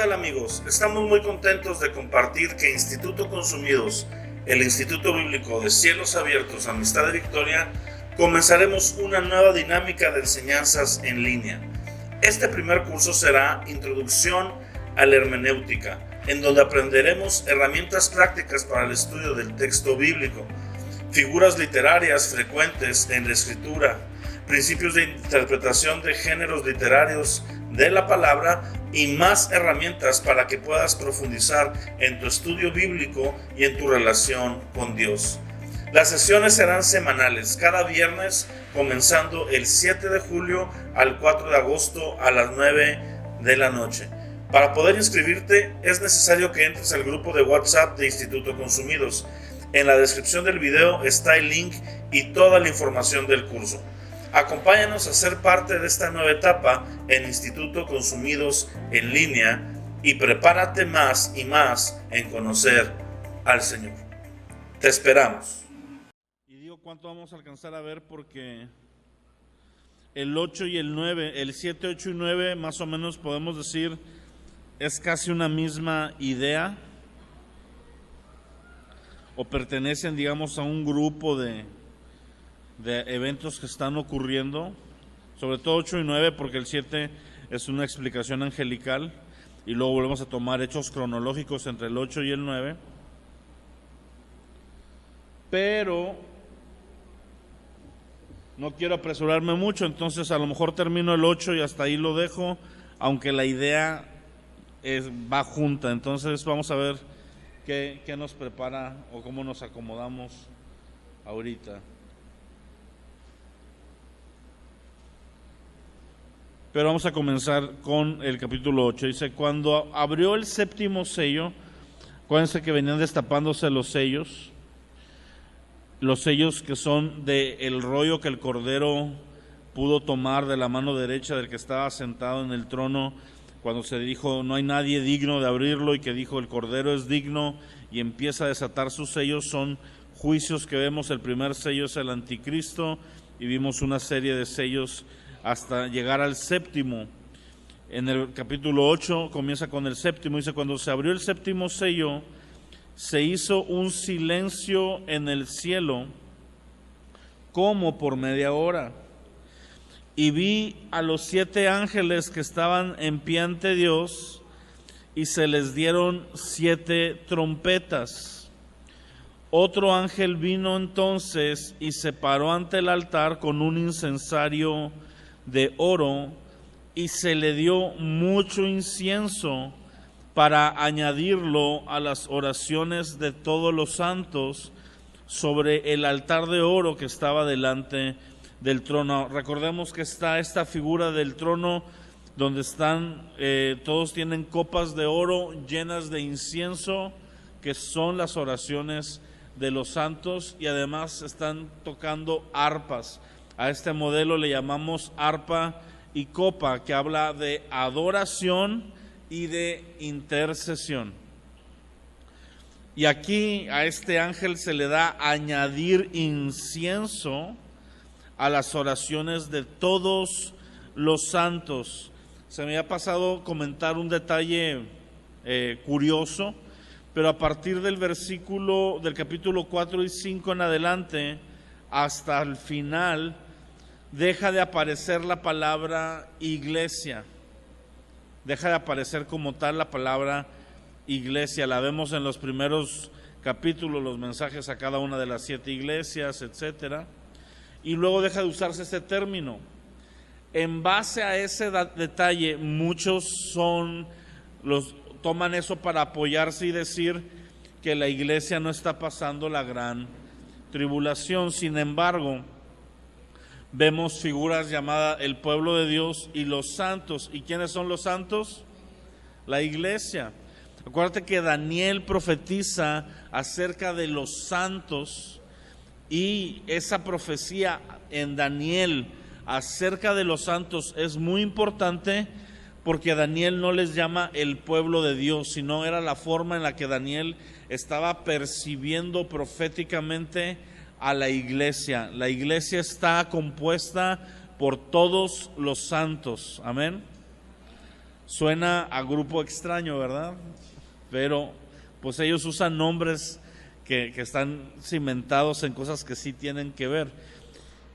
tal amigos? Estamos muy contentos de compartir que Instituto Consumidos, el Instituto Bíblico de Cielos Abiertos, Amistad de Victoria, comenzaremos una nueva dinámica de enseñanzas en línea. Este primer curso será Introducción a la Hermenéutica, en donde aprenderemos herramientas prácticas para el estudio del texto bíblico, figuras literarias frecuentes en la escritura, principios de interpretación de géneros literarios de la palabra y más herramientas para que puedas profundizar en tu estudio bíblico y en tu relación con Dios. Las sesiones serán semanales, cada viernes, comenzando el 7 de julio al 4 de agosto a las 9 de la noche. Para poder inscribirte es necesario que entres al grupo de WhatsApp de Instituto Consumidos. En la descripción del video está el link y toda la información del curso. Acompáñanos a ser parte de esta nueva etapa en Instituto Consumidos en línea y prepárate más y más en conocer al Señor. Te esperamos. Y digo cuánto vamos a alcanzar a ver porque el 8 y el 9, el 7, 8 y 9 más o menos podemos decir es casi una misma idea o pertenecen, digamos, a un grupo de eventos que están ocurriendo, sobre todo 8 y 9 porque el 7 es una explicación angelical y luego volvemos a tomar hechos cronológicos entre el 8 y el 9, pero no quiero apresurarme mucho, entonces a lo mejor termino el 8 y hasta ahí lo dejo, aunque la idea va junta. Entonces vamos a ver qué nos prepara o cómo nos acomodamos ahorita. Pero vamos a comenzar con el capítulo 8. Dice, cuando abrió el séptimo sello, acuérdense que venían destapándose los sellos que son del rollo que el Cordero pudo tomar de la mano derecha del que estaba sentado en el trono, cuando se dijo no hay nadie digno de abrirlo, y que dijo el Cordero es digno, y empieza a desatar sus sellos. Son juicios que vemos. El primer sello es el anticristo y vimos una serie de sellos hasta llegar al séptimo. En el capítulo 8 comienza con el séptimo. Dice, cuando se abrió el séptimo sello, se hizo un silencio en el cielo como por media hora. Y vi a los 7 ángeles que estaban en pie ante Dios, y se les dieron 7 trompetas. Otro ángel vino entonces y se paró ante el altar con un incensario de oro, y se le dio mucho incienso para añadirlo a las oraciones de todos los santos sobre el altar de oro que estaba delante del trono. Recordemos que está esta figura del trono donde están, todos tienen copas de oro llenas de incienso, que son las oraciones de los santos, y además están tocando arpas. A este modelo le llamamos arpa y copa, que habla de adoración y de intercesión. Y aquí a este ángel se le da añadir incienso a las oraciones de todos los santos. Se me ha pasado comentar un detalle curioso, pero a partir del versículo del capítulo 4 y 5 en adelante hasta el final deja de aparecer la palabra iglesia, deja de aparecer como tal la palabra iglesia. La vemos en los primeros capítulos, los mensajes a cada una de las 7 iglesias, etcétera, y luego deja de usarse ese término. En base a ese detalle, muchos toman eso para apoyarse y decir que la iglesia no está pasando la gran tribulación. Sin embargo, vemos figuras llamadas el pueblo de Dios y los santos. ¿Y quiénes son los santos? La iglesia. Acuérdate que Daniel profetiza acerca de los santos, y esa profecía en Daniel acerca de los santos es muy importante, porque Daniel no les llama el pueblo de Dios, sino era la forma en la que Daniel estaba percibiendo proféticamente a la iglesia. La iglesia está compuesta por todos los santos, amén. Suena a grupo extraño, ¿verdad? Pero pues ellos usan nombres que están cimentados en cosas que sí tienen que ver.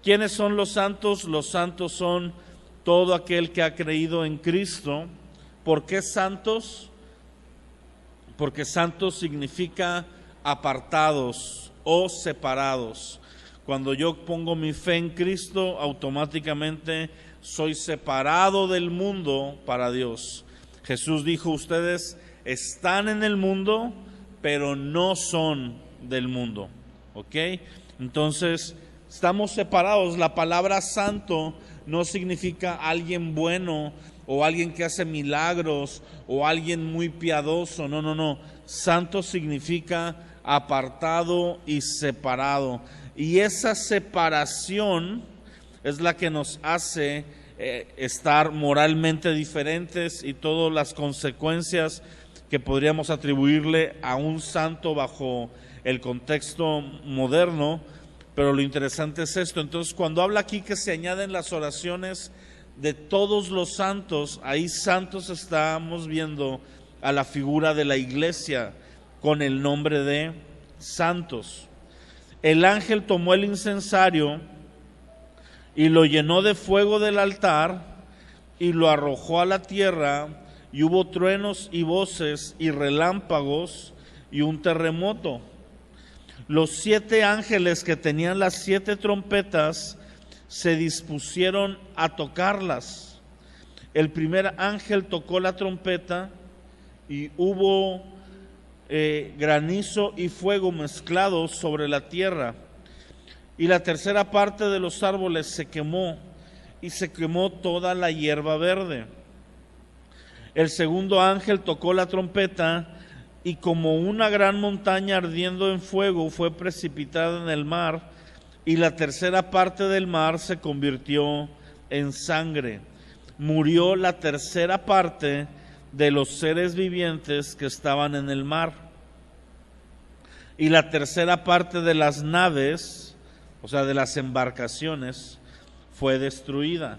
¿Quiénes son los santos? Los santos son todo aquel que ha creído en Cristo. ¿Por qué santos? Porque santos significa apartados o separados. Cuando yo pongo mi fe en Cristo, automáticamente soy separado del mundo para Dios. Jesús dijo, ustedes están en el mundo, pero no son del mundo. ¿Ok? Entonces, estamos separados. La palabra santo no significa alguien bueno o alguien que hace milagros o alguien muy piadoso. No, no, no. Santo significa apartado y separado. Y esa separación es la que nos hace estar moralmente diferentes y todas las consecuencias que podríamos atribuirle a un santo bajo el contexto moderno. Pero lo interesante es esto. Entonces, cuando habla aquí que se añaden las oraciones de todos los santos, ahí santos estamos viendo a la figura de la iglesia con el nombre de santos. El ángel tomó el incensario y lo llenó de fuego del altar y lo arrojó a la tierra, y hubo truenos y voces y relámpagos y un terremoto. Los 7 ángeles que tenían las 7 trompetas se dispusieron a tocarlas. El primer ángel tocó la trompeta y hubo granizo y fuego mezclados sobre la tierra, y la tercera parte de los árboles se quemó, y se quemó toda la hierba verde. El segundo ángel tocó la trompeta, y como una gran montaña ardiendo en fuego fue precipitada en el mar, y la tercera parte del mar se convirtió en sangre. Murió la tercera parte de los seres vivientes que estaban en el mar. Y la tercera parte de las naves, o sea, de las embarcaciones, fue destruida.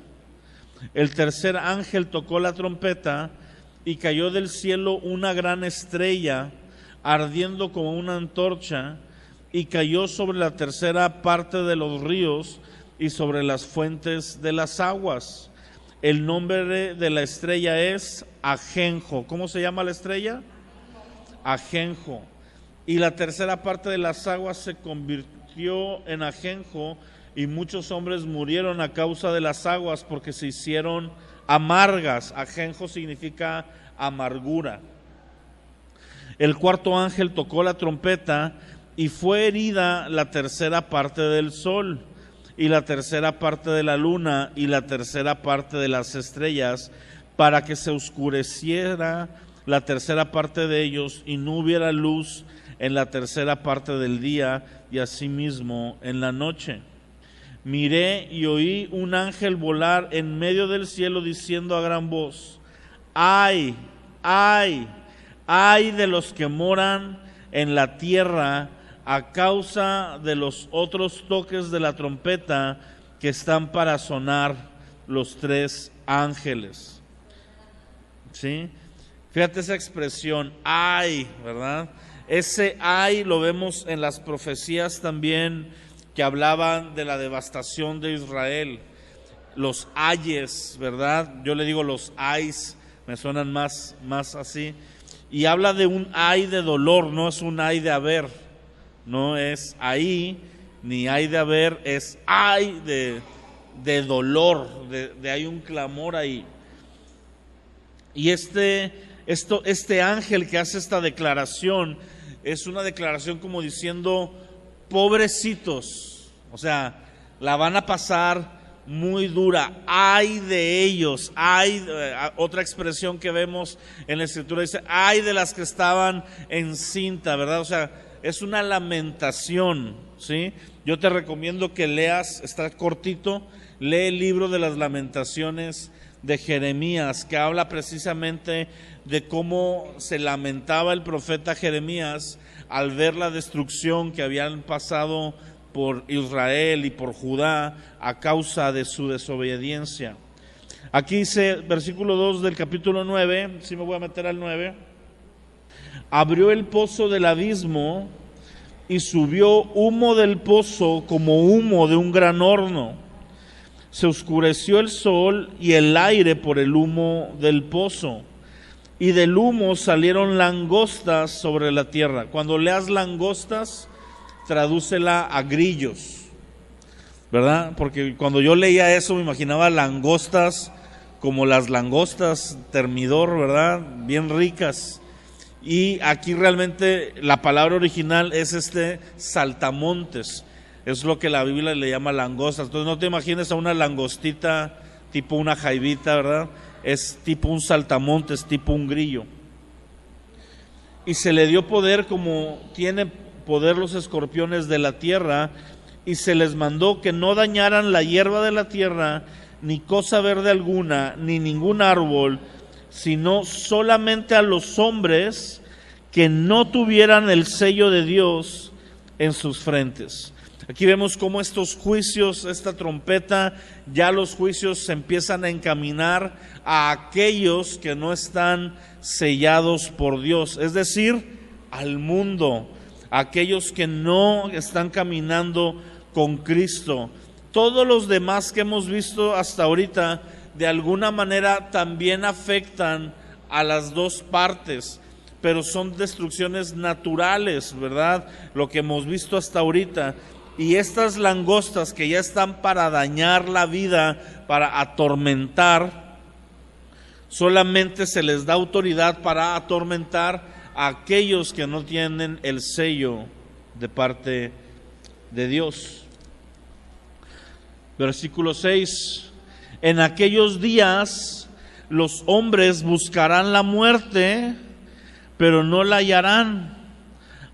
El tercer ángel tocó la trompeta y cayó del cielo una gran estrella, ardiendo como una antorcha, y cayó sobre la tercera parte de los ríos y sobre las fuentes de las aguas. El nombre de la estrella es Ajenjo. ¿Cómo se llama la estrella? Ajenjo. Y la tercera parte de las aguas se convirtió en ajenjo, y muchos hombres murieron a causa de las aguas porque se hicieron amargas. Ajenjo significa amargura. El cuarto ángel tocó la trompeta y fue herida la tercera parte del sol y la tercera parte de la luna y la tercera parte de las estrellas, para que se oscureciera la tercera parte de ellos y no hubiera luz en la tercera parte del día, y asimismo en la noche. Miré y oí un ángel volar en medio del cielo diciendo a gran voz: ¡ay, ay, ay de los que moran en la tierra a causa de los otros toques de la trompeta que están para sonar los 3 ángeles! ¿Sí? Fíjate esa expresión, ay, ¿verdad? Ese ay lo vemos en las profecías también que hablaban de la devastación de Israel. Los ayes, ¿verdad? Yo le digo los ayes, me suenan más así. Y habla de un ay de dolor, no es un ay de haber. No es ahí, ni ay de haber, es ay de dolor, de hay un clamor ahí. Y este ángel que hace esta declaración es una declaración como diciendo: pobrecitos, o sea, la van a pasar muy dura, ay de ellos, ay, otra expresión que vemos en la escritura dice: ay de las que estaban encinta, ¿verdad? O sea, es una lamentación, ¿sí? Yo te recomiendo que leas, está cortito, lee el libro de las lamentaciones de Jeremías, que habla precisamente de cómo se lamentaba el profeta Jeremías al ver la destrucción que habían pasado por Israel y por Judá a causa de su desobediencia. Aquí dice, versículo 2 del capítulo 9, si me voy a meter al 9, abrió el pozo del abismo y subió humo del pozo como humo de un gran horno. Se oscureció el sol y el aire por el humo del pozo, y del humo salieron langostas sobre la tierra. Cuando leas langostas, tradúcela a grillos, ¿verdad? Porque cuando yo leía eso me imaginaba langostas como las langostas termidor, ¿verdad? Bien ricas. Y aquí realmente la palabra original es saltamontes. Es lo que la Biblia le llama langostas. Entonces no te imagines a una langostita tipo una jaivita, ¿verdad? Es tipo un saltamontes, tipo un grillo. Y se le dio poder como tiene poder los escorpiones de la tierra, y se les mandó que no dañaran la hierba de la tierra, ni cosa verde alguna, ni ningún árbol, sino solamente a los hombres que no tuvieran el sello de Dios en sus frentes. Aquí vemos cómo estos juicios, esta trompeta, ya los juicios se empiezan a encaminar a aquellos que no están sellados por Dios, es decir, al mundo, aquellos que no están caminando con Cristo. Todos los demás que hemos visto hasta ahorita, de alguna manera también afectan a las dos partes, pero son destrucciones naturales, ¿verdad? Lo que hemos visto hasta ahorita. Y estas langostas que ya están para dañar la vida, para atormentar, solamente se les da autoridad para atormentar a aquellos que no tienen el sello de parte de Dios. Versículo 6. En aquellos días los hombres buscarán la muerte, pero no la hallarán.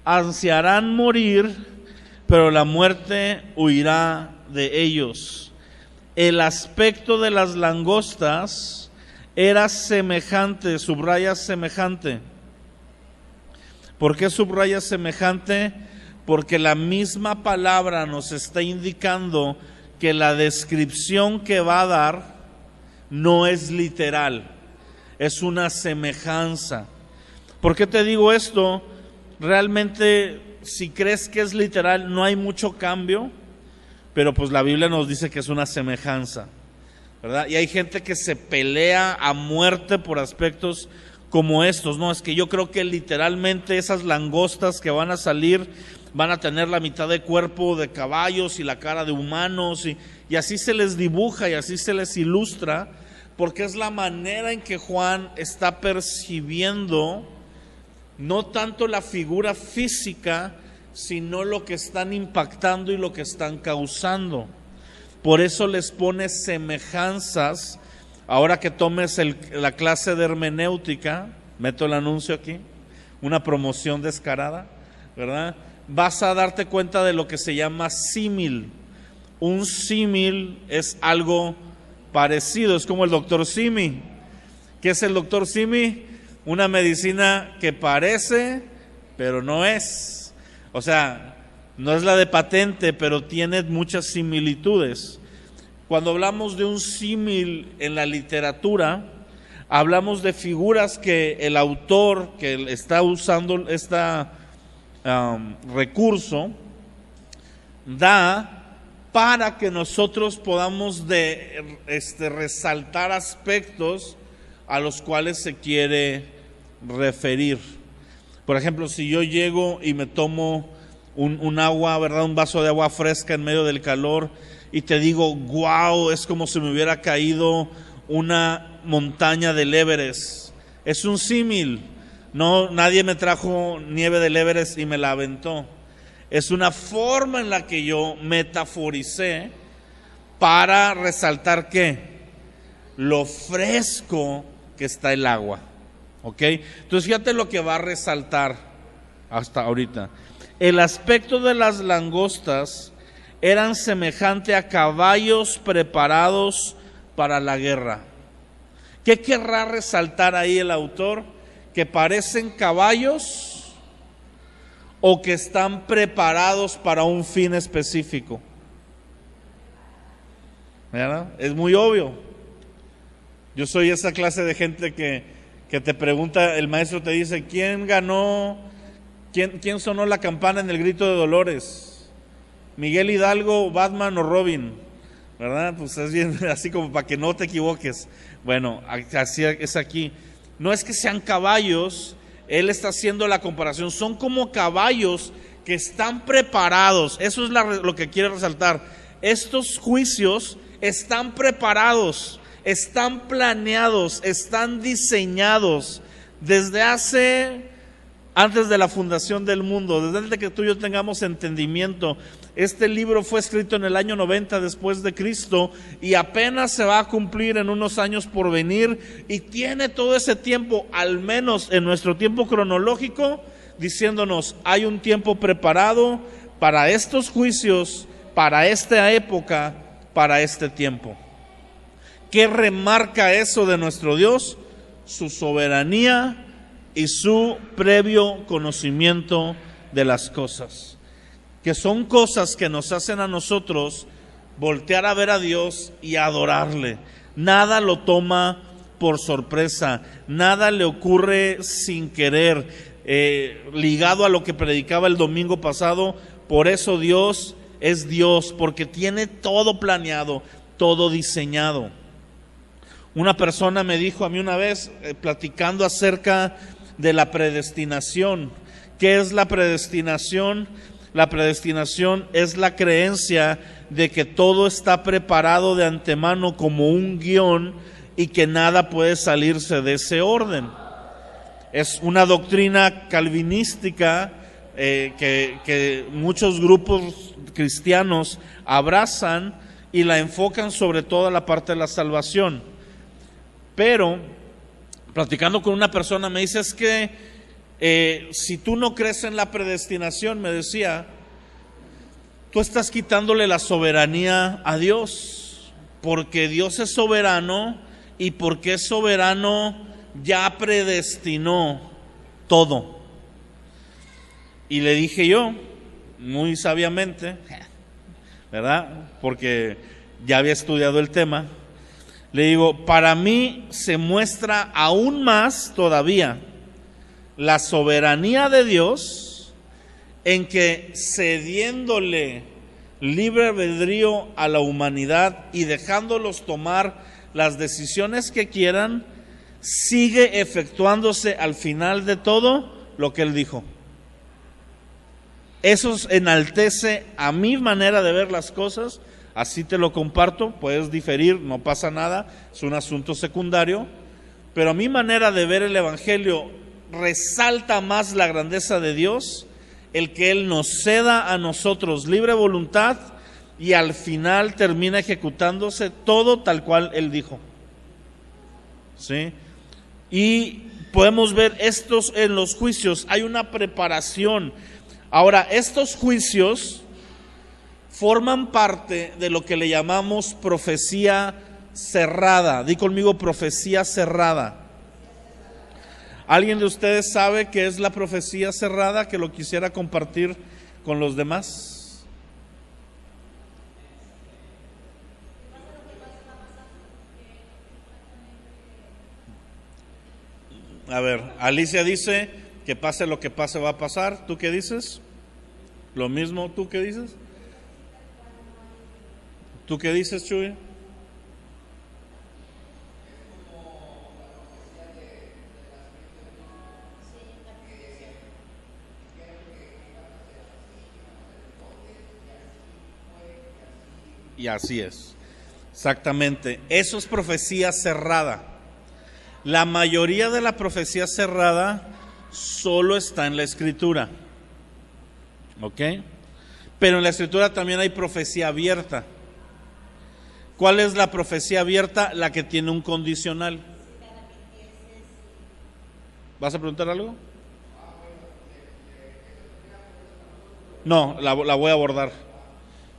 Ansiarán morir, pero la muerte huirá de ellos. El aspecto de las langostas era semejante, subraya semejante. ¿Por qué subraya semejante? Porque la misma palabra nos está indicando que la descripción que va a dar no es literal, es una semejanza. ¿Por qué te digo esto? Realmente, si crees que es literal, no hay mucho cambio, pero pues la Biblia nos dice que es una semejanza, ¿verdad? Y hay gente que se pelea a muerte por aspectos como estos, ¿no? Es que yo creo que literalmente esas langostas que van a salir van a tener la mitad de cuerpo de caballos y la cara de humanos, y así se les dibuja y así se les ilustra, porque es la manera en que Juan está percibiendo no tanto la figura física, sino lo que están impactando y lo que están causando. Por eso les pone semejanzas. Ahora que tomes la clase de hermenéutica, meto el anuncio aquí, una promoción descarada, ¿verdad? Vas a darte cuenta de lo que se llama símil. Un símil es algo parecido, es como el doctor Simi. ¿Qué es el doctor Simi? Una medicina que parece, pero no es. O sea, no es la de patente, pero tiene muchas similitudes. Cuando hablamos de un símil en la literatura, hablamos de figuras que el autor que está usando este recurso da para que nosotros podamos resaltar aspectos a los cuales se quiere referir. Por ejemplo, si yo llego y me tomo un agua, ¿verdad? Un vaso de agua fresca en medio del calor, y te digo, wow, es como si me hubiera caído una montaña del Everest. Es un símil. No, nadie me trajo nieve del Everest y me la aventó. Es una forma en la que yo metaforicé para resaltar ¿qué? Lo fresco que está el agua. ¿Ok? Entonces fíjate lo que va a resaltar hasta ahorita. El aspecto de las langostas eran semejante a caballos preparados para la guerra. ¿Qué querrá resaltar ahí el autor? ¿Que parecen caballos o que están preparados para un fin específico? ¿Verdad? Es muy obvio. Yo soy esa clase de gente que te pregunta, el maestro te dice, ¿quién ganó? ¿Quién sonó la campana en el grito de Dolores? ¿Miguel Hidalgo, Batman o Robin? ¿Verdad? Pues es bien así como para que no te equivoques. Bueno, así es aquí. No es que sean caballos, él está haciendo la comparación, son como caballos que están preparados. Eso es lo que quiere resaltar. Estos juicios están preparados, están planeados, están diseñados desde antes de la fundación del mundo, desde que tú y yo tengamos entendimiento. Este libro fue escrito en el año 90 después de Cristo y apenas se va a cumplir en unos años por venir, y tiene todo ese tiempo, al menos en nuestro tiempo cronológico, diciéndonos, hay un tiempo preparado para estos juicios, para esta época, para este tiempo. ¿Qué remarca eso de nuestro Dios? Su soberanía y su previo conocimiento de las cosas, que son cosas que nos hacen a nosotros voltear a ver a Dios y adorarle. Nada lo toma por sorpresa, nada le ocurre sin querer, ligado a lo que predicaba el domingo pasado. Por eso Dios es Dios, porque tiene todo planeado, todo diseñado. Una persona me dijo a mí una vez, platicando acerca de la predestinación. ¿Qué es la predestinación? La predestinación es la creencia de que todo está preparado de antemano como un guión y que nada puede salirse de ese orden. Es una doctrina calvinística que muchos grupos cristianos abrazan y la enfocan sobre todo a la parte de la salvación. Pero platicando con una persona me dice, es que si tú no crees en la predestinación, me decía, tú estás quitándole la soberanía a Dios, porque Dios es soberano, y porque es soberano ya predestinó todo. Y le dije yo, muy sabiamente, ¿verdad? Porque ya había estudiado el tema. Le digo, para mí se muestra aún más todavía la soberanía de Dios en que, cediéndole libre albedrío a la humanidad y dejándolos tomar las decisiones que quieran, sigue efectuándose al final de todo lo que Él dijo. Eso enaltece a mi manera de ver las cosas. Así te lo comparto, puedes diferir, no pasa nada, es un asunto secundario, pero a mi manera de ver el Evangelio resalta más la grandeza de Dios, el que Él nos ceda a nosotros libre voluntad y al final termina ejecutándose todo tal cual Él dijo. ¿Sí? Y podemos ver estos en los juicios, hay una preparación. Ahora, estos juicios forman parte de lo que le llamamos profecía cerrada. Di conmigo, profecía cerrada. ¿Alguien de ustedes sabe qué es la profecía cerrada, que lo quisiera compartir con los demás? A ver, Alicia dice que pase lo que pase va a pasar. ¿Tú qué dices? Lo mismo, ¿tú qué dices? ¿Tú qué dices, Chuy? Y así es, exactamente. Eso es profecía cerrada. La mayoría de la profecía cerrada solo está en la Escritura, ¿ok? Pero en la Escritura también hay profecía abierta. ¿Cuál es la profecía abierta? La que tiene un condicional. ¿Vas a preguntar algo? No, la voy a abordar.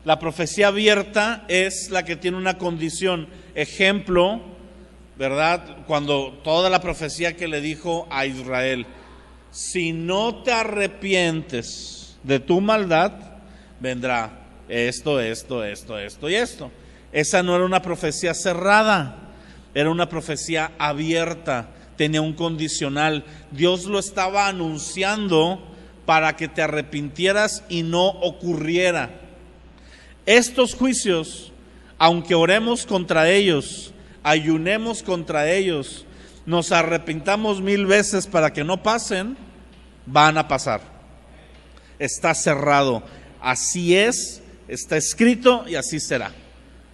La profecía abierta es la que tiene una condición. Ejemplo, ¿verdad? Cuando toda la profecía que le dijo a Israel, si no te arrepientes de tu maldad, vendrá esto y esto. Esa no era una profecía cerrada, Era una profecía abierta, tenía un condicional. Dios lo estaba anunciando para que te arrepintieras y no ocurriera. Estos juicios, aunque oremos contra ellos, ayunemos contra ellos, nos arrepintamos 1000 veces para que no pasen, van a pasar. Está cerrado. Así es, está escrito y así será.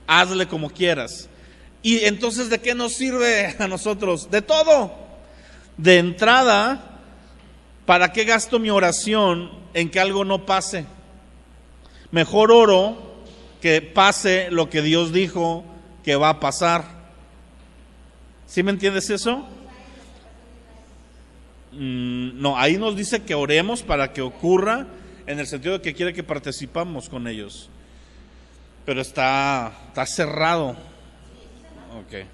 Hazle como quieras. Y entonces, ¿de qué nos sirve a nosotros? De todo. De entrada, ¿para qué gasto mi oración en que algo no pase? Mejor oro que pase lo que Dios dijo que va a pasar. ¿Sí me entiendes eso? No, ahí nos dice que oremos para que ocurra, en el sentido de que quiere que participamos con ellos. Pero está cerrado. Ok.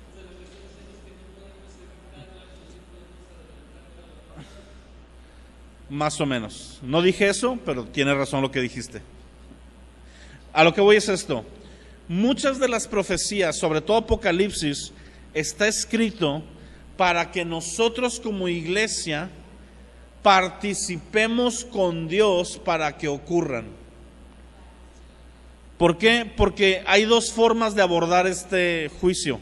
Más o menos. No dije eso, pero tiene razón lo que dijiste. A lo que voy es esto. Muchas de las profecías, sobre todo Apocalipsis, está escrito para que nosotros como iglesia participemos con Dios para que ocurran. ¿Por qué? Porque hay dos formas de abordar este juicio.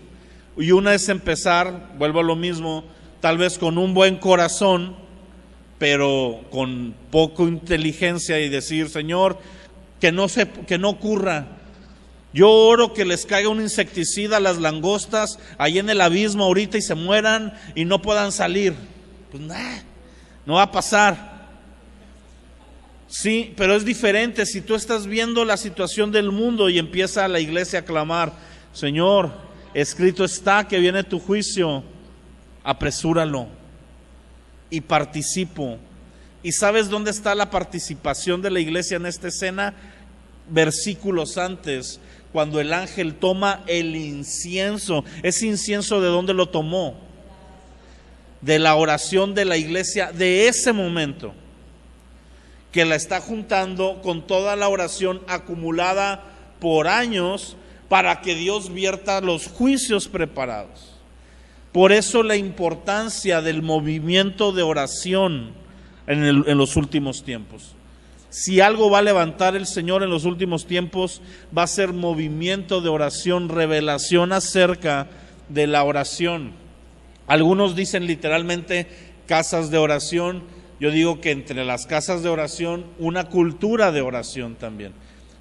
Y una es empezar, vuelvo a lo mismo, tal vez con un buen corazón, pero con poca inteligencia, y decir: Señor, que no ocurra. Yo oro que les caiga un insecticida a las langostas ahí en el abismo ahorita y se mueran y no puedan salir. Pues no va a pasar. Sí, pero es diferente si tú estás viendo la situación del mundo y empieza la iglesia a clamar: Señor, escrito está que viene tu juicio, apresúralo. Y participo. ¿Y sabes dónde está la participación de la iglesia en esta escena? Versículos antes, cuando el ángel toma el incienso. ¿Ese incienso de dónde lo tomó? De la oración de la iglesia de ese momento, que la está juntando con toda la oración acumulada por años para que Dios vierta los juicios preparados. Por eso la importancia del movimiento de oración en los últimos tiempos. Si algo va a levantar el Señor en los últimos tiempos, va a ser movimiento de oración, revelación acerca de la oración. Algunos dicen literalmente casas de oración. Yo digo que entre las casas de oración, una cultura de oración también.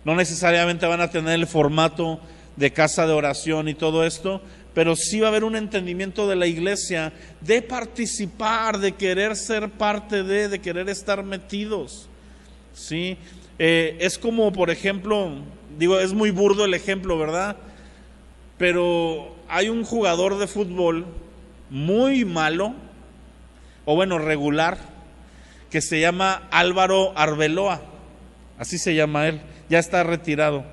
No necesariamente van a tener el formato de casa de oración y todo esto, pero sí va a haber un entendimiento de la iglesia de participar, de querer ser parte de querer estar metidos. ¿Sí? Es como, por ejemplo, digo, es muy burdo el ejemplo, ¿verdad? Pero hay un jugador de fútbol muy malo, o bueno, regular, que se llama Álvaro Arbeloa. Así se llama él, ya está retirado.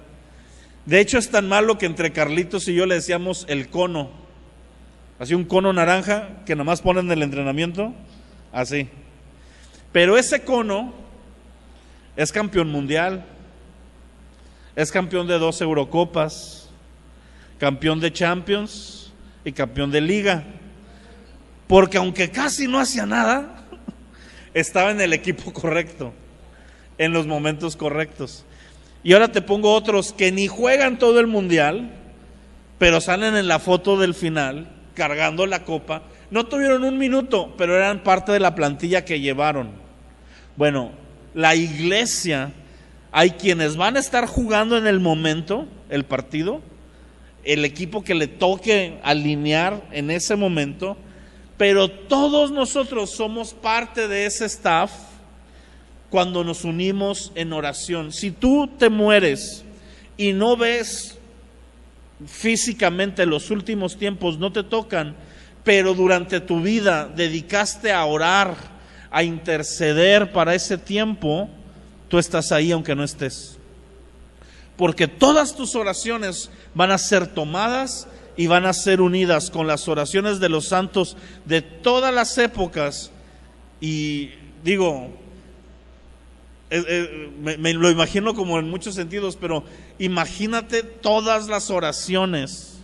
De hecho, es tan malo que entre Carlitos y yo le decíamos el cono. Así, un cono naranja que nomás ponen en el entrenamiento, así. Pero ese cono es campeón mundial, es campeón de 2 Eurocopas, campeón de Champions y campeón de Liga. Porque aunque casi no hacía nada, estaba en el equipo correcto, en los momentos correctos. Y ahora te pongo otros que ni juegan todo el mundial, pero salen en la foto del final cargando la copa. No tuvieron un minuto, pero eran parte de la plantilla que llevaron. Bueno, la iglesia, hay quienes van a estar jugando en el momento, el partido, el equipo que le toque alinear en ese momento, pero todos nosotros somos parte de ese staff cuando nos unimos en oración. Si tú te mueres y no ves físicamente los últimos tiempos, no te tocan, pero durante tu vida dedicaste a orar, a interceder para ese tiempo, tú estás ahí aunque no estés. Porque todas tus oraciones van a ser tomadas y van a ser unidas con las oraciones de los santos de todas las épocas. Y digo, me lo imagino como en muchos sentidos, pero imagínate todas las oraciones.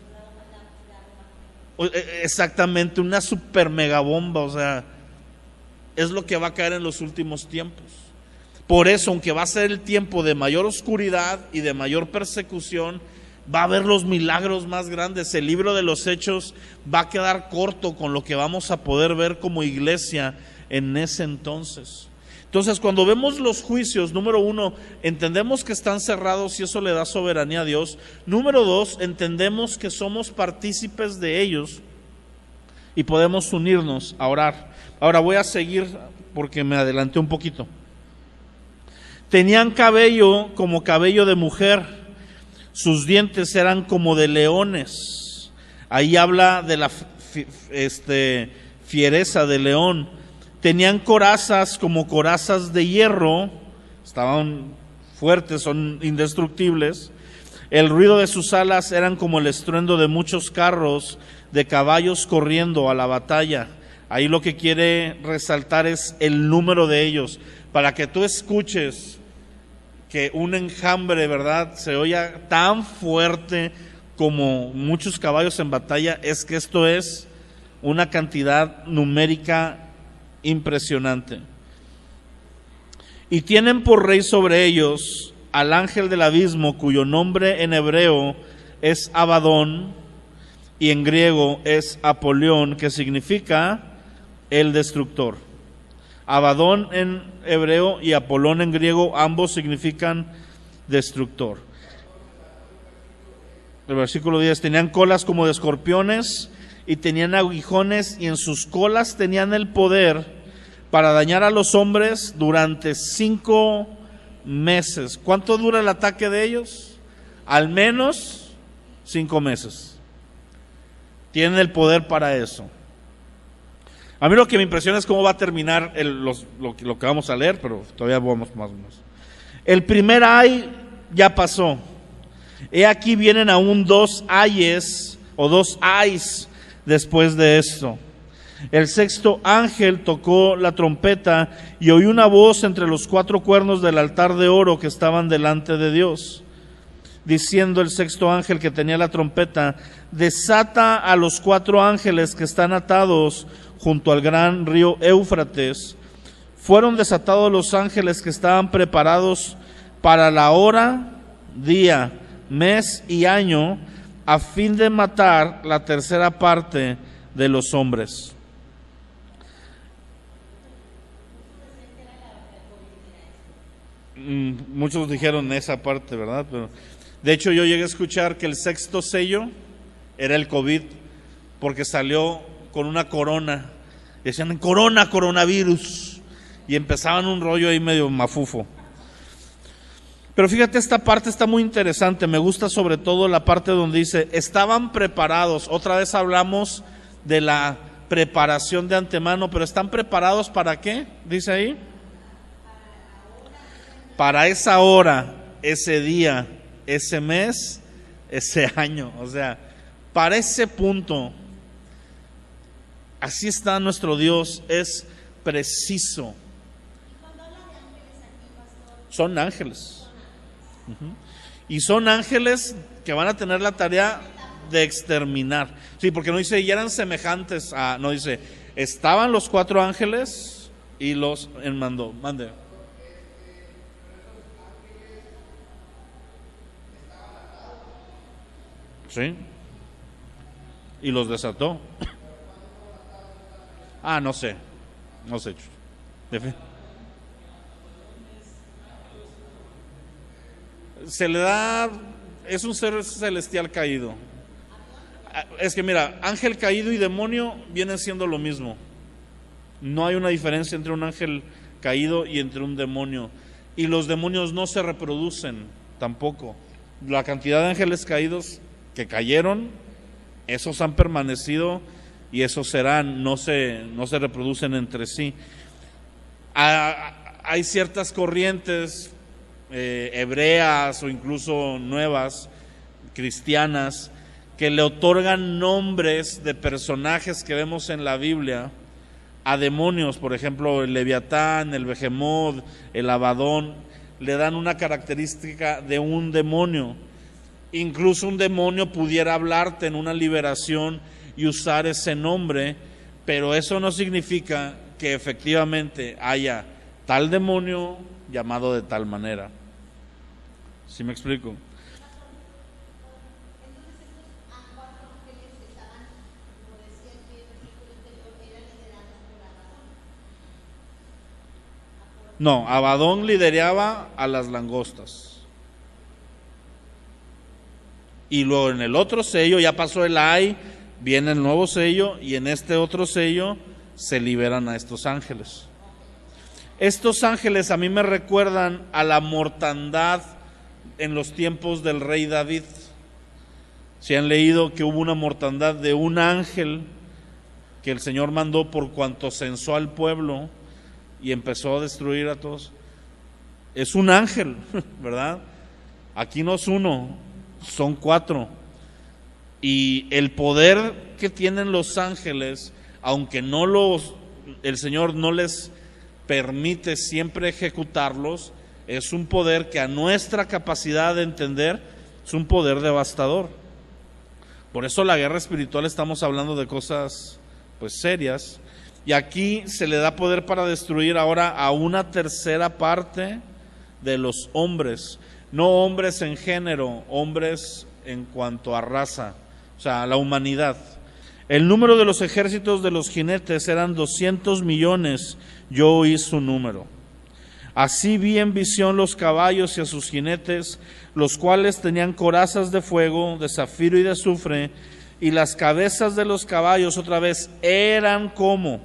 Exactamente, una super mega bomba, o sea, es lo que va a caer en los últimos tiempos. Por eso, aunque va a ser el tiempo de mayor oscuridad y de mayor persecución, va a haber los milagros más grandes. El libro de los Hechos va a quedar corto con lo que vamos a poder ver como iglesia en ese entonces. Entonces, cuando vemos los juicios, número 1, entendemos que están cerrados y eso le da soberanía a Dios. Número 2, entendemos que somos partícipes de ellos y podemos unirnos a orar. Ahora voy a seguir porque me adelanté un poquito. Tenían cabello como cabello de mujer, sus dientes eran como de leones. Ahí habla de la fiereza de león. Tenían corazas como corazas de hierro, estaban fuertes, son indestructibles. El ruido de sus alas eran como el estruendo de muchos carros de caballos corriendo a la batalla. Ahí lo que quiere resaltar es el número de ellos, para que tú escuches que un enjambre, ¿verdad?, se oya tan fuerte como muchos caballos en batalla. Es que esto es una cantidad numérica impresionante. Y tienen por rey sobre ellos al ángel del abismo, cuyo nombre en hebreo es Abadón y en griego es Apolión, que significa el destructor. Abadón en hebreo y Apolón en griego, ambos significan destructor. El versículo 10, tenían colas como de escorpiones y tenían aguijones, y en sus colas tenían el poder para dañar a los hombres durante 5 meses. ¿Cuánto dura el ataque de ellos? Al menos 5 meses. Tienen el poder para eso. A mí lo que me impresiona es cómo va a terminar lo que vamos a leer, pero todavía vamos más o menos. El primer ay ya pasó. He aquí vienen aún 2 ayes o 2 ayes después de esto. El sexto ángel tocó la trompeta y oí una voz entre los 4 cuernos del altar de oro que estaban delante de Dios, diciendo el sexto ángel que tenía la trompeta: desata a los 4 ángeles que están atados junto al gran río Éufrates. Fueron desatados los ángeles que estaban preparados para la hora, día, mes y año, a fin de matar la tercera parte de los hombres. Muchos dijeron esa parte, ¿verdad? Pero de hecho yo llegué a escuchar que el sexto sello era el COVID, porque salió con una corona, decían corona, coronavirus, y empezaban un rollo ahí medio mafufo. Pero fíjate, esta parte está muy interesante, me gusta sobre todo la parte donde dice, estaban preparados. Otra vez hablamos de la preparación de antemano, pero ¿están preparados para qué? Dice ahí, para esa hora, ese día, ese mes, ese año, o sea, para ese punto. Así está nuestro Dios, es preciso. Son ángeles. Y son ángeles que van a tener la tarea de exterminar. Sí, porque no dice, y eran semejantes a, no dice, estaban los 4 ángeles y los enmandó. Mande. Sí. Y los desató. No sé. Se le da, es un ser celestial caído. Es que mira, ángel caído y demonio vienen siendo lo mismo. No hay una diferencia entre un ángel caído y entre un demonio. Y los demonios no se reproducen tampoco. La cantidad de ángeles caídos que cayeron, esos han permanecido y esos serán, no se reproducen entre sí. Hay ciertas corrientes hebreas o incluso nuevas, cristianas, que le otorgan nombres de personajes que vemos en la Biblia a demonios. Por ejemplo, el Leviatán, el Behemoth, el Abadón, le dan una característica de un demonio. Incluso un demonio pudiera hablarte en una liberación y usar ese nombre, pero eso no significa que efectivamente haya tal demonio llamado de tal manera. ¿Sí me explico? No, Abadón lideraba a las langostas. Y luego en el otro sello, ya pasó el ay, viene el nuevo sello, y en este otro sello se liberan a estos ángeles. Estos ángeles a mí me recuerdan a la mortandad en los tiempos del rey David. Si han leído que hubo una mortandad de un ángel que el Señor mandó por cuanto censó al pueblo y empezó a destruir a todos. Es un ángel, ¿verdad? Aquí no es uno, son 4. Y el poder que tienen los ángeles, aunque el Señor no les permite siempre ejecutarlos, es un poder que a nuestra capacidad de entender es un poder devastador. Por eso la guerra espiritual estamos hablando de cosas pues serias. Y aquí se le da poder para destruir ahora a una tercera parte de los hombres. No hombres en género, hombres en cuanto a raza, o sea, la humanidad. El número de los ejércitos de los jinetes eran 200 millones, yo oí su número. Así vi en visión los caballos y a sus jinetes, los cuales tenían corazas de fuego, de zafiro y de azufre, y las cabezas de los caballos otra vez eran como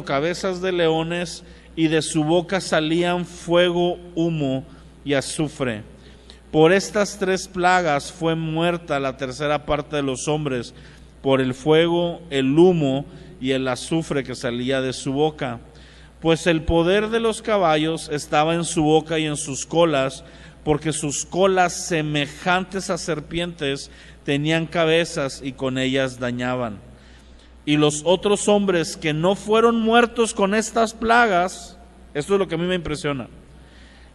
cabezas de leones, y de su boca salían fuego, humo y azufre. Por estas 3 plagas fue muerta la tercera parte de los hombres, por el fuego, el humo y el azufre que salía de su boca. Pues el poder de los caballos estaba en su boca y en sus colas, porque sus colas semejantes a serpientes tenían cabezas y con ellas dañaban. Y los otros hombres que no fueron muertos con estas plagas, esto es lo que a mí me impresiona,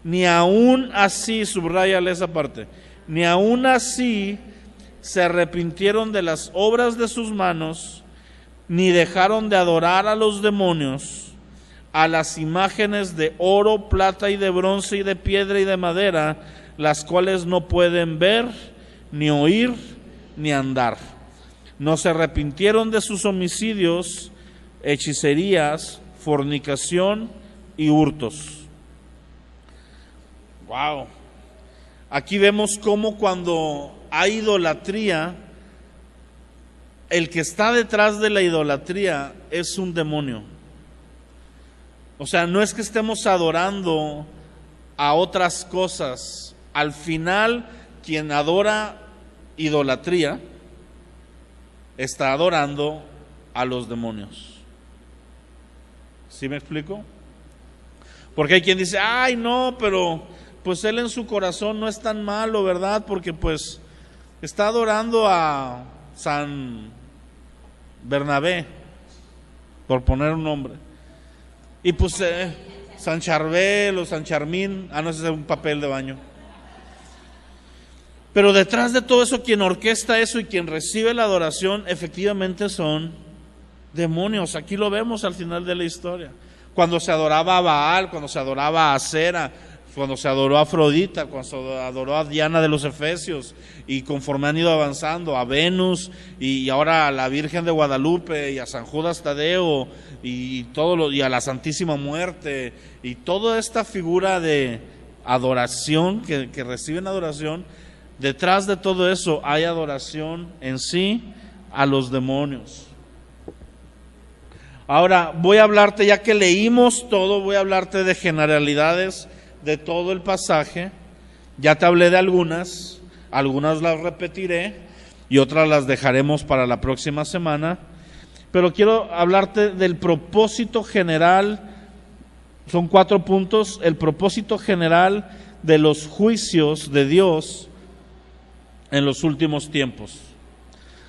ni aún así, subráyale esa parte, ni aún así se arrepintieron de las obras de sus manos, ni dejaron de adorar a los demonios, a las imágenes de oro, plata y de bronce y de piedra y de madera, las cuales no pueden ver, ni oír, ni andar. No se arrepintieron de sus homicidios, hechicerías, fornicación y hurtos. Wow. Aquí vemos cómo cuando hay idolatría, el que está detrás de la idolatría es un demonio. O sea, no es que estemos adorando a otras cosas. Al final, quien adora idolatría está adorando a los demonios. ¿Sí me explico? Porque hay quien dice, ay no, pero pues él en su corazón no es tan malo, ¿verdad? Porque pues está adorando a San Bernabé, por poner un nombre. Y pues San Charbel o San Charmín, no, ese es un papel de baño. Pero detrás de todo eso, quien orquesta eso y quien recibe la adoración, efectivamente son demonios. Aquí lo vemos al final de la historia. Cuando se adoraba a Baal, cuando se adoraba a Acera, cuando se adoró a Afrodita, cuando se adoró a Diana de los Efesios, y conforme han ido avanzando, a Venus, y ahora a la Virgen de Guadalupe, y a San Judas Tadeo, y a la Santísima Muerte, y toda esta figura de adoración, que reciben adoración. Detrás de todo eso hay adoración en sí a los demonios. Ahora voy a hablarte, ya que leímos todo, voy a hablarte de generalidades de todo el pasaje. Ya te hablé de algunas las repetiré y otras las dejaremos para la próxima semana. Pero quiero hablarte del propósito general, son 4 puntos, el propósito general de los juicios de Dios en los últimos tiempos.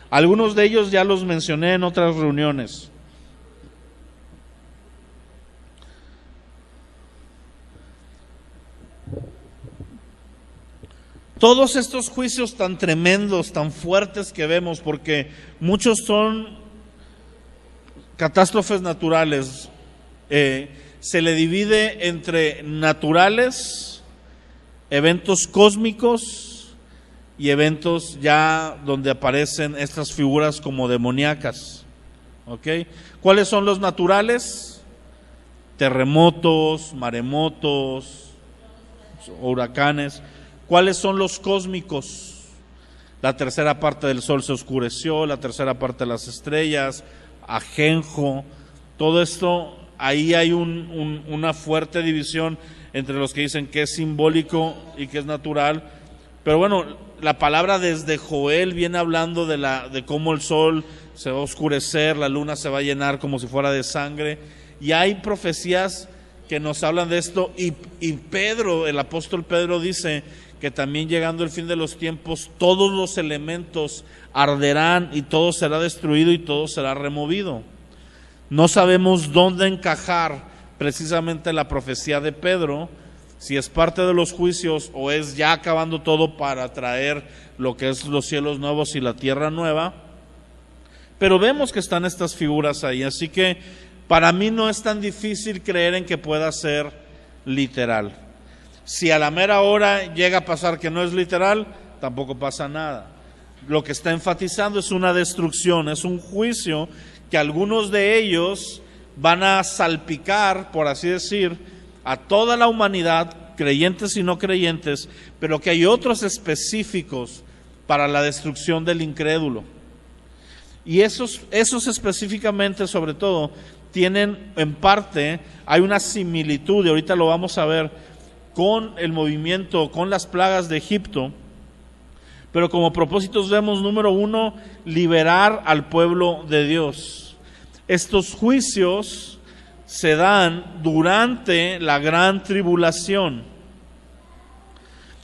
Algunos de ellos ya los mencioné en otras reuniones. Todos estos juicios tan tremendos, tan fuertes que vemos, porque muchos son catástrofes naturales, se le divide entre naturales, eventos cósmicos y eventos ya donde aparecen estas figuras como demoníacas. ¿Ok? ¿Cuáles son los naturales? Terremotos, maremotos, huracanes. ¿Cuáles son los cósmicos? La tercera parte del sol se oscureció, la tercera parte de las estrellas, ajenjo, todo esto, ahí hay una fuerte división entre los que dicen que es simbólico y que es natural. Pero bueno, la palabra desde Joel viene hablando de cómo el sol se va a oscurecer, la luna se va a llenar como si fuera de sangre, y hay profecías que nos hablan de esto, y Pedro, el apóstol Pedro, dice que también llegando el fin de los tiempos, todos los elementos arderán y todo será destruido y todo será removido. No sabemos dónde encajar precisamente la profecía de Pedro, si es parte de los juicios o es ya acabando todo para traer lo que es los cielos nuevos y la tierra nueva, pero vemos que están estas figuras ahí, así que para mí no es tan difícil creer en que pueda ser literal. Si a la mera hora llega a pasar que no es literal, tampoco pasa nada. Lo que está enfatizando es una destrucción, es un juicio que algunos de ellos van a salpicar, por así decir, a toda la humanidad, creyentes y no creyentes, pero que hay otros específicos para la destrucción del incrédulo. Y esos específicamente, sobre todo, tienen en parte, hay una similitud, y ahorita lo vamos a ver, con el movimiento, con las plagas de Egipto, pero como propósitos vemos, número uno, liberar al pueblo de Dios. Estos juicios se dan durante la gran tribulación.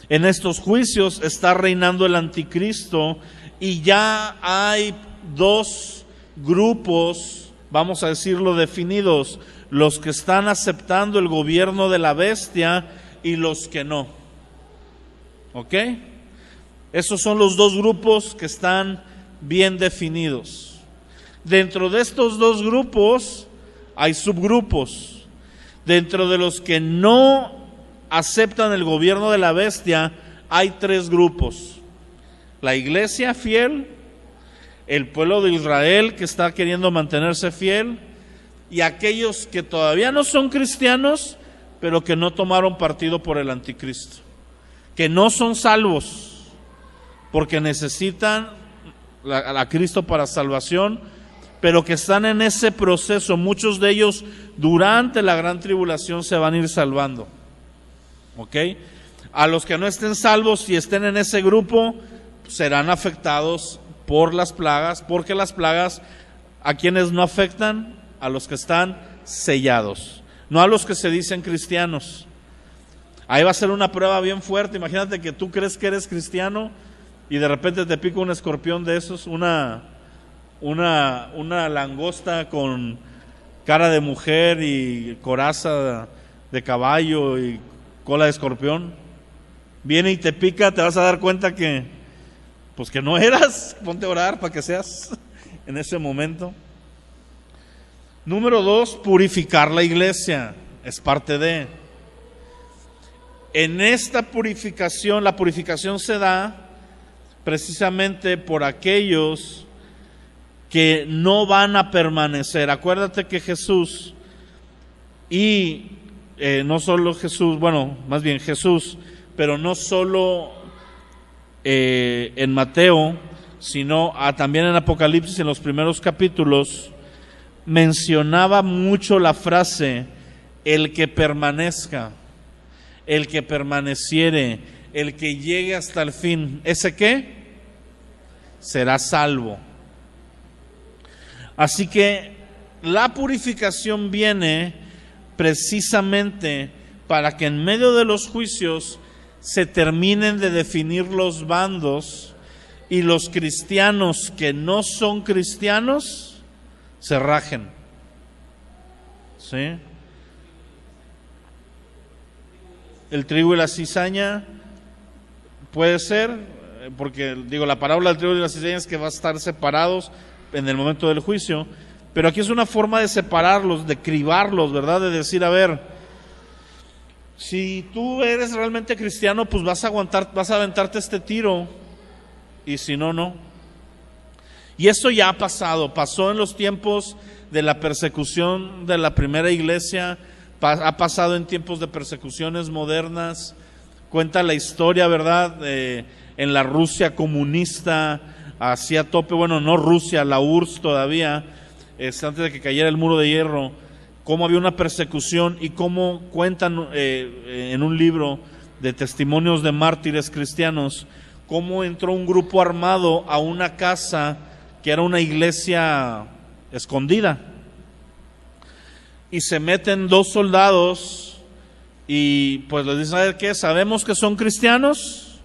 En estos juicios está reinando el anticristo y ya hay dos grupos, vamos a decirlo, definidos: los que están aceptando el gobierno de la bestia y los que no. ¿Ok? Esos son los dos grupos que están bien definidos. Dentro de estos dos grupos hay subgrupos. Dentro de los que no aceptan el gobierno de la bestia hay tres grupos: la iglesia fiel, el pueblo de Israel que está queriendo mantenerse fiel, y aquellos que todavía no son cristianos, pero que no tomaron partido por el anticristo, que no son salvos, porque necesitan a Cristo para salvación, pero que están en ese proceso. Muchos de ellos durante la gran tribulación se van a ir salvando. ¿Ok? A los que no estén salvos y estén en ese grupo, serán afectados por las plagas, porque las plagas, ¿a quienes no afectan? A los que están sellados, no a los que se dicen cristianos. Ahí va a ser una prueba bien fuerte. Imagínate que tú crees que eres cristiano y de repente te pica un escorpión de esos, una langosta con cara de mujer y coraza de caballo y cola de escorpión. Viene y te pica, te vas a dar cuenta que pues que no eras. Ponte a orar para que seas en ese momento. Número 2, purificar la iglesia, es parte de. En esta purificación, la purificación se da precisamente por aquellos que no van a permanecer. Acuérdate que Jesús, y no solo Jesús, bueno, más bien Jesús, pero no solo en Mateo, sino también en Apocalipsis, en los primeros capítulos, mencionaba mucho la frase: el que permanezca, el que permaneciere, el que llegue hasta el fin. ¿Ese qué? Será salvo. Así que la purificación viene precisamente para que en medio de los juicios se terminen de definir los bandos y los cristianos que no son cristianos se rajen. ¿Sí? El trigo y la cizaña Puede ser, porque digo, la parábola del trigo y las cizañas es que va a estar separados en el momento del juicio, pero aquí es una forma de separarlos, de cribarlos, ¿verdad? De decir, a ver, si tú eres realmente cristiano, pues vas a aventarte este tiro, y si no, no. Y eso ya ha pasado, pasó en los tiempos de la persecución de la primera iglesia, ha pasado en tiempos de persecuciones modernas. Cuenta la historia, ¿verdad? En la Rusia comunista, hacia tope, bueno, no Rusia, la URSS todavía, antes de que cayera el muro de hierro, cómo había una persecución y cómo cuentan en un libro de testimonios de mártires cristianos, cómo entró un grupo armado a una casa que era una iglesia escondida. Y se meten 2 soldados y pues les dicen, ¿saben qué? Sabemos que son cristianos,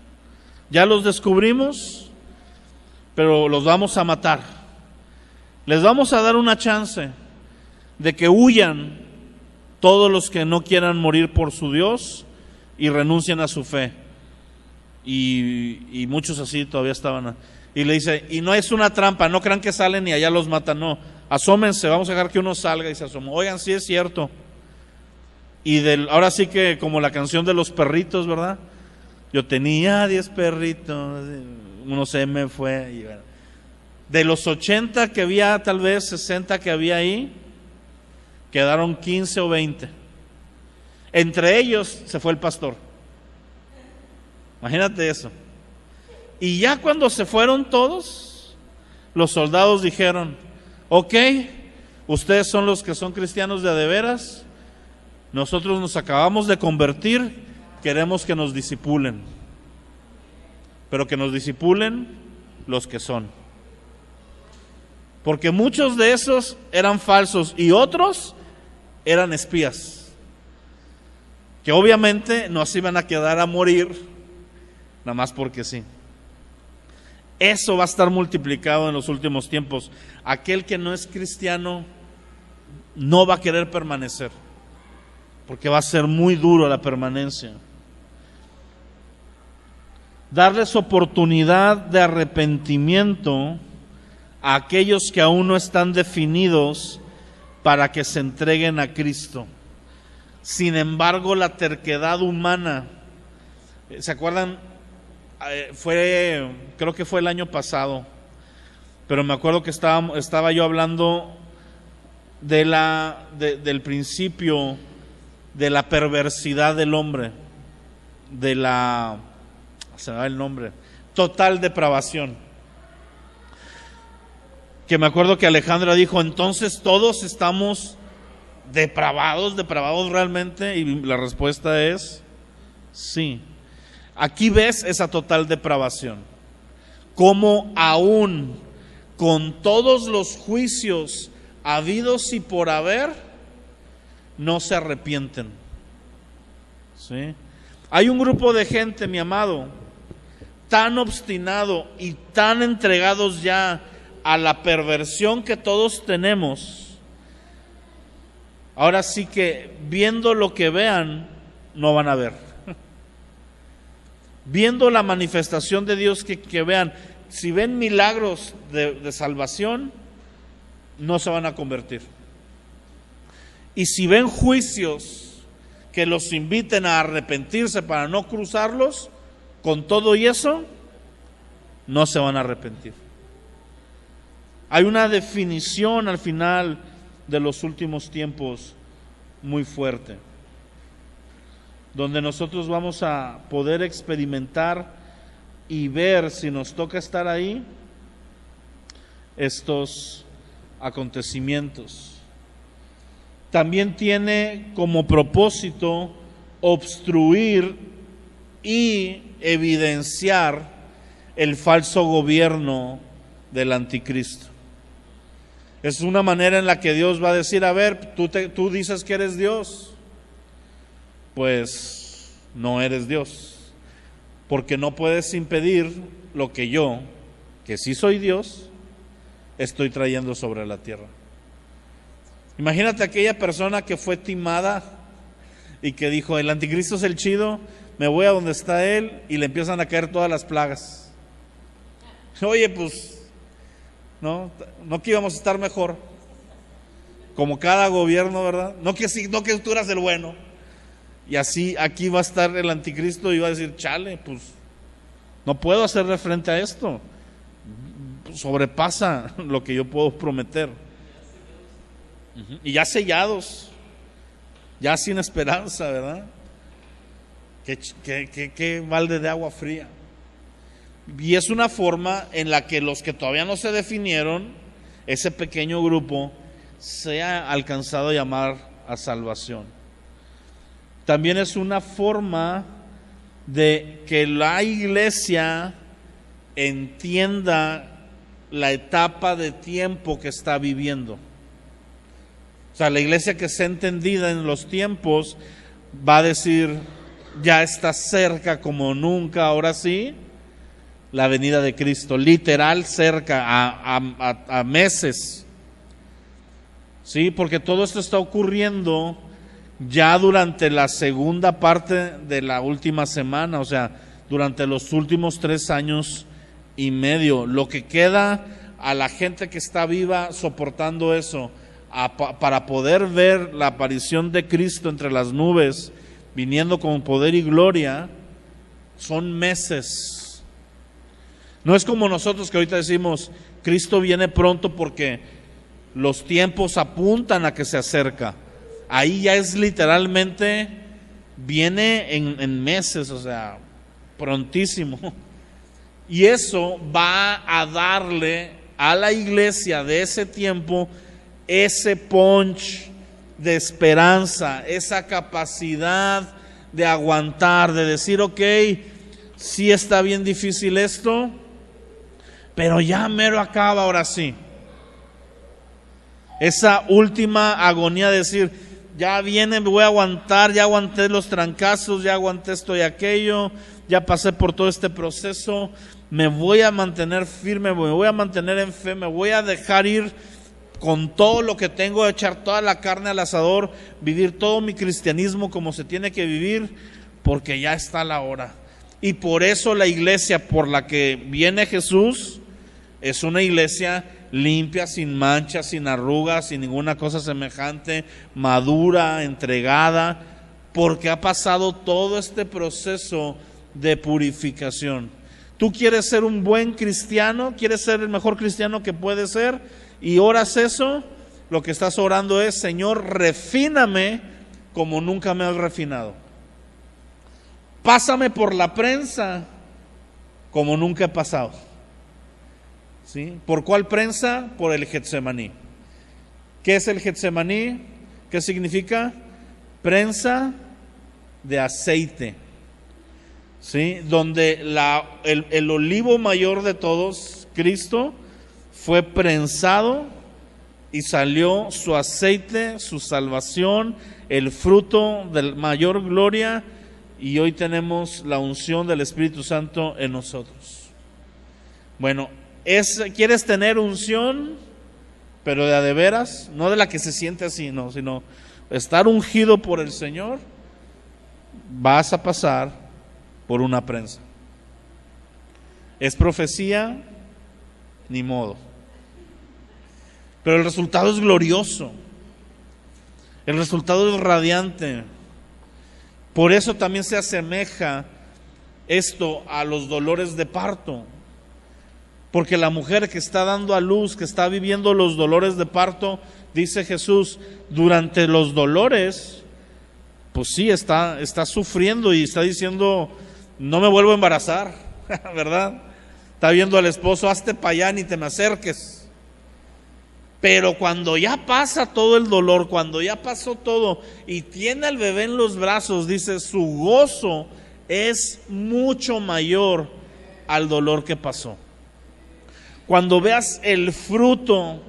ya los descubrimos, pero los vamos a matar. Les vamos a dar una chance de que huyan todos los que no quieran morir por su Dios y renuncien a su fe. Y muchos así todavía estaban. Y le dice, y no es una trampa, no crean que salen y allá los matan, no. Asómense, vamos a dejar que uno salga y se asomó. Oigan, sí es cierto. Y ahora sí que como la canción de los perritos, ¿verdad? Yo tenía 10 perritos, uno se me fue. Y bueno, de los 80 que había, tal vez 60 que había ahí, quedaron 15 o 20. Entre ellos se fue el pastor. Imagínate eso. Y ya cuando se fueron todos, los soldados dijeron, ok, ustedes son los que son cristianos de veras, nosotros nos acabamos de convertir, queremos que nos disipulen, pero que nos disipulen los que son. Porque muchos de esos eran falsos y otros eran espías, que obviamente no se iban a quedar a morir, nada más porque sí. Eso va a estar multiplicado en los últimos tiempos. Aquel que no es cristiano no va a querer permanecer, porque va a ser muy duro la permanencia. Darles oportunidad de arrepentimiento a aquellos que aún no están definidos para que se entreguen a Cristo. Sin embargo, la terquedad humana, ¿se acuerdan? Creo que fue el año pasado, pero me acuerdo que estaba yo hablando del principio de la perversidad del hombre, se me va el nombre, total depravación. Que me acuerdo que Alejandra dijo, entonces todos estamos depravados realmente, y la respuesta es sí. Aquí ves esa total depravación, cómo aún con todos los juicios habidos y por haber, no se arrepienten. ¿Sí? Hay un grupo de gente, mi amado, tan obstinado y tan entregados ya a la perversión que todos tenemos. Ahora sí que viendo lo que vean, no van a ver. Viendo la manifestación de Dios que vean, si ven milagros de salvación, no se van a convertir. Y si ven juicios que los inviten a arrepentirse para no cruzarlos, con todo y eso, no se van a arrepentir. Hay una definición al final de los últimos tiempos muy fuerte, donde nosotros vamos a poder experimentar y ver, si nos toca estar ahí, estos acontecimientos. También tiene como propósito obstruir y evidenciar el falso gobierno del anticristo. Es una manera en la que Dios va a decir, a ver, tú dices que eres Dios, pues no eres Dios, porque no puedes impedir lo que yo, que sí soy Dios, estoy trayendo sobre la tierra. Imagínate aquella persona que fue timada y que dijo, el anticristo es el chido, me voy a donde está él y le empiezan a caer todas las plagas. Oye, pues, no que íbamos a estar mejor, como cada gobierno, ¿verdad? No que tú eras el bueno. Y así aquí va a estar el anticristo y va a decir, chale, pues no puedo hacerle frente a esto, sobrepasa lo que yo puedo prometer. Y ya sellados, ya sin esperanza, ¿verdad? Qué balde de agua fría. Y es una forma en la que los que todavía no se definieron, ese pequeño grupo, se ha alcanzado a llamar a salvación. También es una forma de que la iglesia entienda la etapa de tiempo que está viviendo. O sea, la iglesia que sea entendida en los tiempos va a decir, ya está cerca como nunca, ahora sí, la venida de Cristo, literal cerca, a meses. Sí, porque todo esto está ocurriendo ya durante la segunda parte de la última semana, o sea, durante los últimos 3 años y medio. Lo que queda a la gente que está viva soportando eso, para poder ver la aparición de Cristo entre las nubes, viniendo con poder y gloria, son meses. No es como nosotros que ahorita decimos, Cristo viene pronto porque los tiempos apuntan a que se acerca. Ahí ya es literalmente, viene en meses, o sea, prontísimo. Y eso va a darle a la iglesia de ese tiempo ese punch de esperanza, esa capacidad de aguantar, de decir, ok, sí está bien difícil esto, pero ya mero acaba, ahora sí. Esa última agonía de decir, ya viene, me voy a aguantar, ya aguanté los trancazos, ya aguanté esto y aquello, ya pasé por todo este proceso, me voy a mantener firme, me voy a mantener en fe, me voy a dejar ir con todo lo que tengo, echar toda la carne al asador, vivir todo mi cristianismo como se tiene que vivir, porque ya está la hora. Y por eso la iglesia por la que viene Jesús es una iglesia limpia, sin manchas, sin arrugas, sin ninguna cosa semejante, madura, entregada, porque ha pasado todo este proceso de purificación. ¿Tú quieres ser un buen cristiano? ¿Quieres ser el mejor cristiano que puedes ser? Y oras eso, lo que estás orando es, Señor, refíname como nunca me has refinado. Pásame por la prensa como nunca he pasado. ¿Sí? ¿Por cuál prensa? Por el Getsemaní. ¿Qué es el Getsemaní? ¿Qué significa? Prensa de aceite. ¿Sí? Donde el olivo mayor de todos, Cristo, fue prensado y salió su aceite, su salvación, el fruto de mayor gloria, y hoy tenemos la unción del Espíritu Santo en nosotros. Bueno, ¿quieres tener unción? Pero de a de veras, no de la que se siente así, no, sino estar ungido por el Señor, vas a pasar por una prensa. ¿Es profecía? Ni modo. Pero el resultado es glorioso. El resultado es radiante. Por eso también se asemeja esto a los dolores de parto. Porque la mujer que está dando a luz, que está viviendo los dolores de parto, dice Jesús, durante los dolores, pues sí, está sufriendo y está diciendo, no me vuelvo a embarazar, ¿verdad? Está viendo al esposo, hazte para allá, ni te me acerques. Pero cuando ya pasa todo el dolor, cuando ya pasó todo y tiene al bebé en los brazos, dice, su gozo es mucho mayor al dolor que pasó. Cuando veas el fruto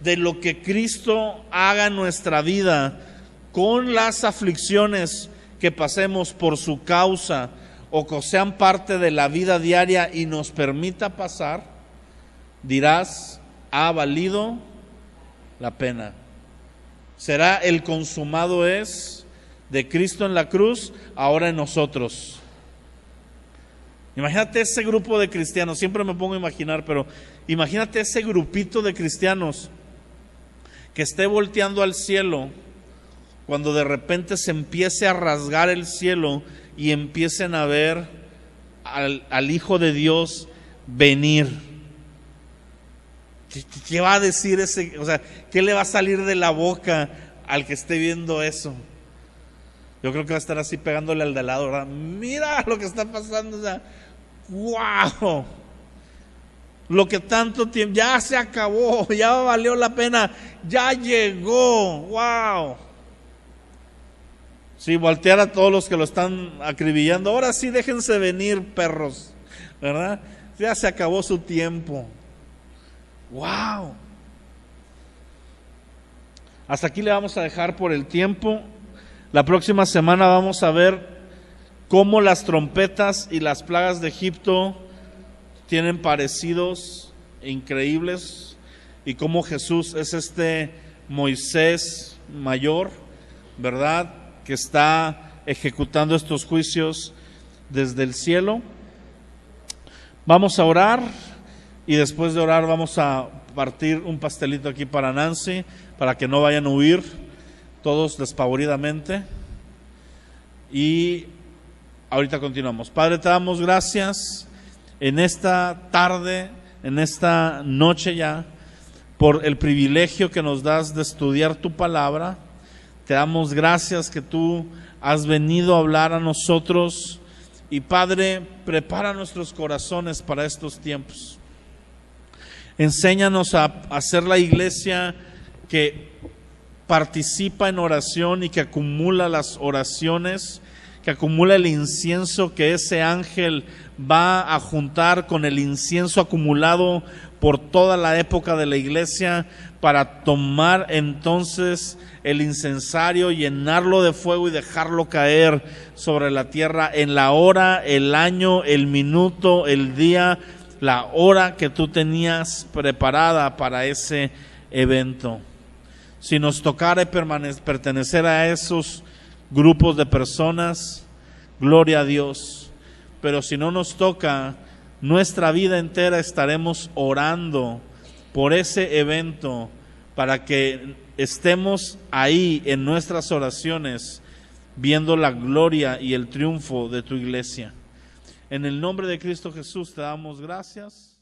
de lo que Cristo haga en nuestra vida con las aflicciones que pasemos por su causa o que sean parte de la vida diaria y nos permita pasar, dirás, ha valido la pena. Será el consumado es de Cristo en la cruz, ahora en nosotros. Imagínate ese grupo de cristianos, siempre me pongo a imaginar, pero imagínate ese grupito de cristianos que esté volteando al cielo cuando de repente se empiece a rasgar el cielo y empiecen a ver al Hijo de Dios venir. ¿Qué va a decir ese? O sea, ¿qué le va a salir de la boca al que esté viendo eso? Yo creo que va a estar así pegándole al de al lado, ¿verdad? Mira lo que está pasando, o sea, ¡wow! Lo que tanto tiempo, ya se acabó, ya valió la pena, ya llegó, ¡wow! Sí, voltear a todos los que lo están acribillando. Ahora sí, déjense venir, perros, ¿verdad? Ya se acabó su tiempo. ¡Wow! Hasta aquí le vamos a dejar por el tiempo. La próxima semana vamos a ver cómo las trompetas y las plagas de Egipto tienen parecidos increíbles y cómo Jesús es este Moisés mayor, ¿verdad?, que está ejecutando estos juicios desde el cielo. Vamos a orar y después de orar vamos a partir un pastelito aquí para Nancy, para que no vayan a huir todos despavoridamente. Y ahorita continuamos. Padre, te damos gracias en esta tarde, en esta noche ya, por el privilegio que nos das de estudiar tu palabra. Te damos gracias que tú has venido a hablar a nosotros. Y Padre, prepara nuestros corazones para estos tiempos. Enséñanos a hacer la iglesia que participa en oración y que acumula las oraciones, que acumula el incienso que ese ángel va a juntar con el incienso acumulado por toda la época de la iglesia, para tomar entonces el incensario, llenarlo de fuego y dejarlo caer sobre la tierra en la hora, el año, el minuto, el día, la hora que tú tenías preparada para ese evento. Si nos tocara pertenecer a esos grupos de personas, gloria a Dios. Pero si no nos toca, nuestra vida entera estaremos orando por ese evento, para que estemos ahí en nuestras oraciones viendo la gloria y el triunfo de tu iglesia. En el nombre de Cristo Jesús te damos gracias.